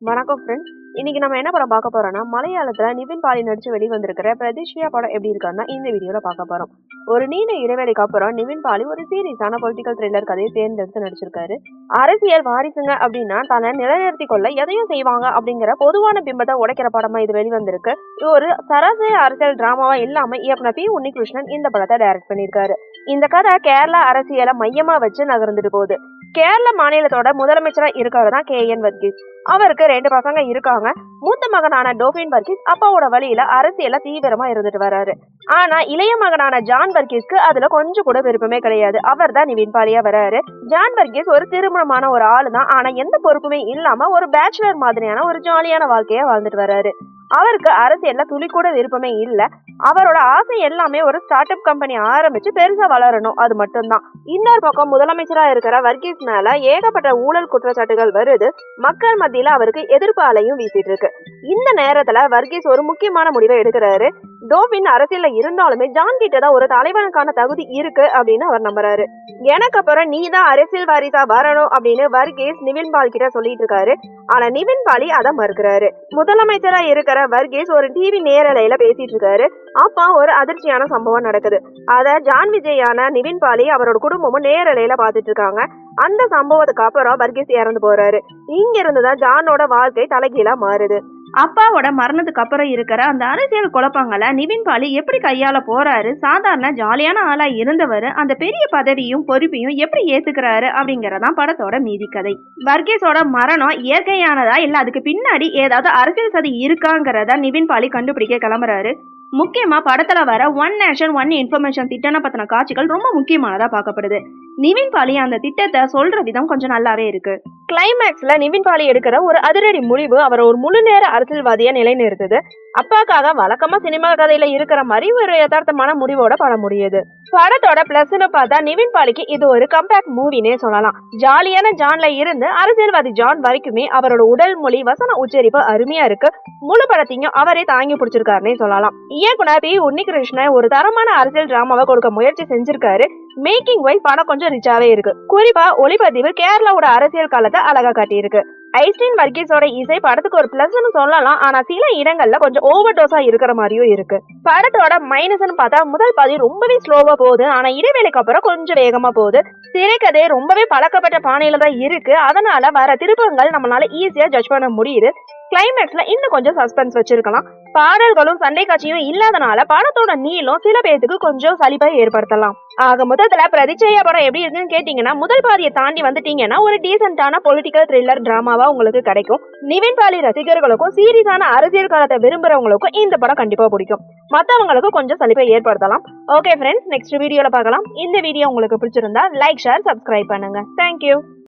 வணக்கம் ஃப்ரெண்ட்ஸ். இன்னைக்கு நம்ம என்ன படம் பார்க்க போறோம்னா, மலையாளத்துல நிவின் பாலி நடிச்சு வெளிவந்திருக்கிற பிரதிஷ்யா படம் எப்படி இருக்கான்னு இந்த வீடியோல பார்க்க போறோம். ஒரு நீண்ட இடைவேளைக்கு அப்புறம் நிவின் பாலி ஒரு சீரியஸான பொலிட்டிக்கல் த்ரில்லர் கதையை தேர்ந்தெடுத்து நடிச்சிருக்காரு. அரசியல் வாரிசுங்க அப்படின்னா தன்னை நிலைநிறுத்திக் கொள்ள எதையும் செய்வாங்க அப்படிங்கிற பொதுவான பிம்பத்தை உடைக்கிற படமா இது வெளிவந்திருக்கு. இது ஒரு சராசரி அரசியல் டிராமாவா இல்லாம இயக்குனர் பி உன்னிகிருஷ்ணன் இந்த படத்தை டைரக்ட் பண்ணியிருக்காரு. இந்த கதை கேரளா அரசியலை மையமா வச்சு நகர்ந்துட்டு போகுது. கேரள மாநிலத்தோட முதலமைச்சரா இருக்கிறவர் தான் KN வர்கீஸ். அவருக்கு 2 பசங்க இருக்காங்க. மூத்த மகனான டோபின் வர்கீஸ் அப்பாவோட வழியில அரசியல தீவிரமா இருந்துட்டு வர்றாரு. ஆனா இளைய மகனான ஜான் வர்கீஸ்க்கு அதுல கொஞ்சம் கூட விருப்பமே கிடையாது. அவர் தான் நிவின் பாலியா வர்றாரு. ஜான் வர்கீஸ் ஒரு திருமணமான ஒரு ஆளு தான். ஆனா எந்த பொறுப்புமே இல்லாம ஒரு பேச்சுலர் மாதிரியான ஒரு ஜாலியான வாழ்க்கைய வாழ்ந்துட்டு வர்றாரு. அவருக்கு அரசியல்ல துளி கூட விருப்பமே இல்ல. அவரோட ஆசை எல்லாமே ஒரு ஸ்டார்ட் அப் கம்பெனி ஆரம்பிச்சு பெருசா வளரணும், அது மட்டும்தான். இன்னொரு பக்கம் முதலமைச்சரா இருக்கிற வர்கீஸ் மேல ஏகப்பட்ட ஊழல் குற்றச்சாட்டுகள் வருது. மக்கள் மத்தியில அவருக்கு எதிர்ப்பு அலையும் வீசிட்டு இருக்கு. இந்த நேரத்துல வர்கீஸ் ஒரு முக்கியமான முடிவை எடுக்கிறாரு. டோபின் அரசியல்ல இருந்தாலுமே ஜான் கிட்ட தான் ஒரு தலைவனுக்கான தகுதி இருக்கு அப்படின்னு அவர் நம்புறாரு. எனக்கு அப்புறம் நீ தான் அரசியல் வாரிசா வரணும் அப்படின்னு வர்கீஸ் நிவின் பாலி கிட்ட சொல்லிட்டு இருக்காரு. ஆனா நிவின் பாலி அதை மறுக்கிறாரு. முதலமைச்சரா இருக்கிற வர்கீஸ் ஒரு டிவி நேரலையில பேசிட்டு இருக்காரு. அப்ப ஒரு அதிர்ச்சியான சம்பவம் நடக்குது. அத ஜான் விஜயான நிவின் பாலி அவரோட குடும்பமும் நேரலையில பாத்துட்டு இருக்காங்க. அந்த சம்பவத்துக்கு அப்புறம் வர்கீஸ் இறந்து போறாரு. இங்க இருந்துதான் ஜானோட வாழ்க்கை தலைகீழா மாறுது. அப்பாவோட மரணத்துக்கு அப்புறம் இருக்கிற அந்த அரசியல் குழப்பங்களை நிவின் பாலி எப்படி கையாள போறாரு, சாதாரண ஜாலியான ஆளா இருந்தவர் அந்த பெரிய பதவியும் பொறுப்பையும் எப்படி ஏத்துக்கிறாரு அப்படிங்கறதான் படத்தோட மீதி கதை. வர்கீஸோட மரணம் இயற்கையானதா இல்ல அதுக்கு பின்னாடி ஏதாவது அரசியல் சதி இருக்காங்கிறத நிவின் பாலி கண்டுபிடிக்க கிளம்புறாரு. முக்கியமா படத்துல வர ஒன் நேஷன் ஒன் இன்ஃபர்மேஷன் திட்டத்தை பத்தின காட்சிகள் ரொம்ப முக்கியமானதா பார்க்கப்படுது. நிவின் பாலி அந்த திட்டத்தை சொல்ற விதம் கொஞ்சம் நல்லாவே இருக்கு. கிளைமேக்ஸ்ல நிவின் பாலி எடுக்கிற ஒரு அதிரடி முடிவு அவர் ஒரு முழு நேர அரசியல்வாதியா நிலைநிறுத்துது. அப்பாக்காக வழக்கமா சினிமா கதையில இருக்கிற மாதிரி ஒரு யதார்த்தமான முடிவோட படம் முடியுது. படத்தோட பிளஸ்ன்னு பார்த்தா நிவின் பாலிக்கு இது ஒரு கம்பேக்ட் மூவினே சொல்லலாம். ஜாலியான ஜான்ல இருந்து அரசியல்வாதி ஜான் வரைக்குமே அவரோட உடல் மொழி, வசன உச்சரிப்பு அருமையா இருக்கு. முழு படத்தையும் அவரே தாங்கி பிடிச்சிருக்காருன்னே சொல்லலாம். இயக்குனர் பி உன்னிகிருஷ்ணன் ஒரு தரமான அரசியல் டிராமாவை கொடுக்க முயற்சி செஞ்சிருக்காரு. மேக்கிங் வைஸ் படம் கொஞ்சம் ரிச்சாவே இருக்கு. குறிப்பா ஒளிப்பதிவு கேரளாவோட அரசியல் காலத்தை அழகா காட்டியிருக்கு. ஐஸ்டின் வர்கீஸோட இசை படத்துக்கு ஒரு பிளஸ்ன்னு சொல்லலாம். ஆனா சில இடங்கள்ல கொஞ்சம் ஓவர் டோஸா இருக்கிற மாதிரியும் இருக்கு. படத்தோட மைனஸ்ன்னு பார்த்தா முதல் பாதி ரொம்பவே ஸ்லோவா போகுது. ஆனா இடைவேளைக்கு அப்புறம் கொஞ்சம் வேகமா போகுது. திரைக்கதை ரொம்பவே பழக்கப்பட்ட பாணியில தான் இருக்கு. அதனால வர திருப்பங்கள் நம்மளால ஈஸியா ஜட்ஜ் பண்ண முடியுது. கிளைமேக்ஸ்ல இன்னும் கொஞ்சம் சஸ்பென்ஸ் வச்சிருக்கலாம். பாடல்களும் சண்டை காட்சியும் இல்லாதனால படத்தோட நீளம் சில பேருக்கு கொஞ்சம் சலிப்பை ஏற்படுத்தலாம். ஆக மொத்தத்துல பிரதிஷ்யா படம் எப்படி இருக்குன்னு கேட்டீங்கன்னா, முதல் பாதியை தாண்டி வந்துட்டீங்கன்னா ஒரு டீசென்டான பொலிட்டிக்கல் த்ரில்லர் டிராமாவா உங்களுக்கு கிடைக்கும். நிவின் பாலி ரசிகர்களுக்கும் சீரியஸான அரசியல் காலத்தை விரும்புறவங்களுக்கும் இந்த படம் கண்டிப்பா பிடிக்கும். மற்றவங்களுக்கு கொஞ்சம் சலிப்பை ஏற்படுத்தலாம். ஓகே ஃப்ரெண்ட்ஸ், நெக்ஸ்ட் வீடியோல பார்க்கலாம். இந்த வீடியோ உங்களுக்கு பிடிச்சிருந்தா லைக், ஷேர், சப்ஸ்கிரைப் பண்ணுங்க. தேங்க்யூ.